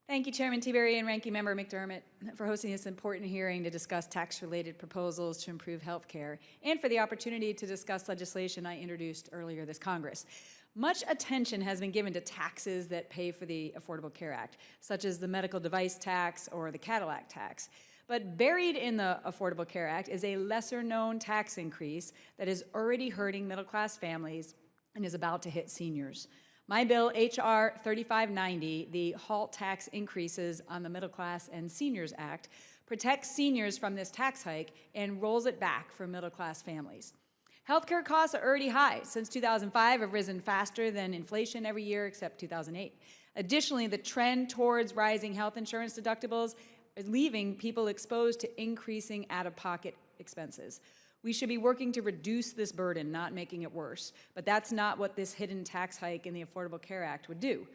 Thank you, Chairman Tiberi and Ranking Member McDermott, for hosting this important hearing to discuss tax-related proposals to improve health care, and for the opportunity to discuss legislation I introduced earlier this Congress. Much attention has been given to taxes that pay for the Affordable Care Act, such as the medical device tax or the Cadillac tax. But buried in the Affordable Care Act is a lesser-known tax increase that is already hurting middle-class families and is about to hit seniors. My bill, H.R. 3590, the Halt Tax Increases on the Middle Class and Seniors Act, protects seniors from this tax hike and rolls it back for middle-class families. Healthcare costs are already high. Since 2005, have risen faster than inflation every year except 2008. Additionally, the trend towards rising health insurance deductibles is leaving people exposed to increasing out-of-pocket expenses. We should be working to reduce this burden, not making it worse. But that's not what this hidden tax hike in the Affordable Care Act would do.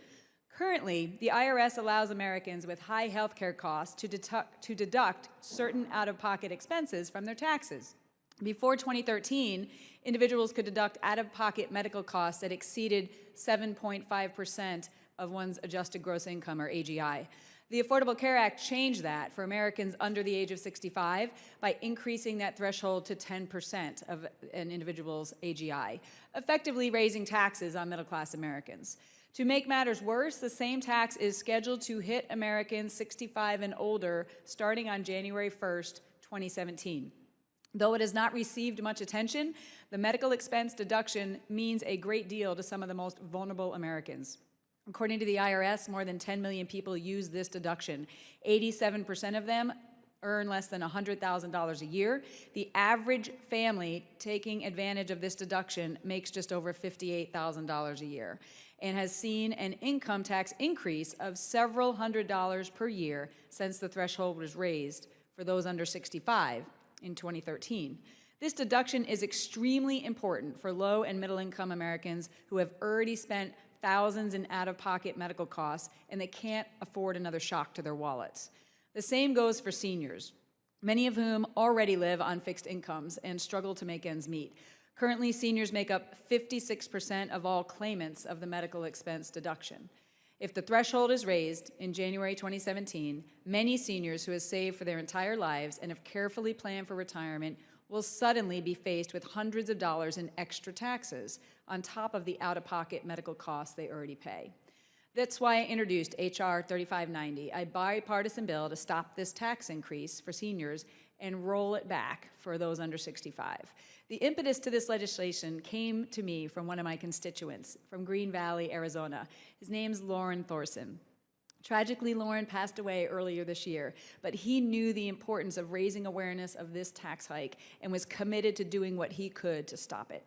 Currently, the IRS allows Americans with high health care costs to deduct certain out-of-pocket expenses from their taxes. Before 2013, individuals could deduct out-of-pocket medical costs that exceeded 7.5% of one's adjusted gross income, or AGI. The Affordable Care Act changed that for Americans under the age of 65 by increasing that threshold to 10% of an individual's AGI, effectively raising taxes on middle-class Americans. To make matters worse, the same tax is scheduled to hit Americans 65 and older starting on January 1st, 2017. Though it has not received much attention, the medical expense deduction means a great deal to some of the most vulnerable Americans. According to the IRS, more than 10 million people use this deduction. 87% of them earn less than $100,000 a year. The average family taking advantage of this deduction makes just over $58,000 a year and has seen an income tax increase of several $100s per year since the threshold was raised for those under 65 in 2013. This deduction is extremely important for low and middle income Americans who have already spent thousands in out-of-pocket medical costs, and they can't afford another shock to their wallets. The same goes for seniors, many of whom already live on fixed incomes and struggle to make ends meet. Currently, seniors make up 56% of all claimants of the medical expense deduction. If the threshold is raised in January 2017, many seniors who have saved for their entire lives and have carefully planned for retirement will suddenly be faced with hundreds of dollars in extra taxes on top of the out-of-pocket medical costs they already pay. That's why I introduced H.R. 3590, a bipartisan bill to stop this tax increase for seniors and roll it back for those under 65. The impetus to this legislation came to me from one of my constituents from Green Valley, Arizona. His name's Lauren Thorson. Tragically, Lauren passed away earlier this year, but he knew the importance of raising awareness of this tax hike and was committed to doing what he could to stop it.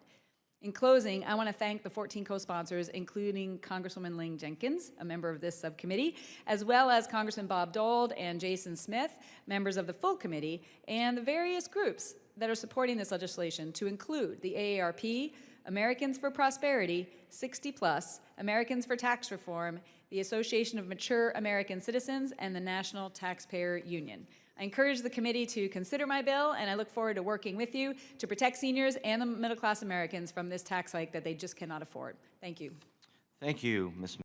In closing, I want to thank the 14 co-sponsors, including Congresswoman Ling Jenkins, a member of this subcommittee, as well as Congressman Bob Dole and Jason Smith, members of the full committee, and the various groups that are supporting this legislation, to include the AARP, Americans for Prosperity, 60+, Americans for Tax Reform, the Association of Mature American Citizens, and the National Taxpayer Union. I encourage the committee to consider my bill, and I look forward to working with you to protect seniors and the middle-class Americans from this tax hike that they just cannot afford. Thank you. Thank you, Ms.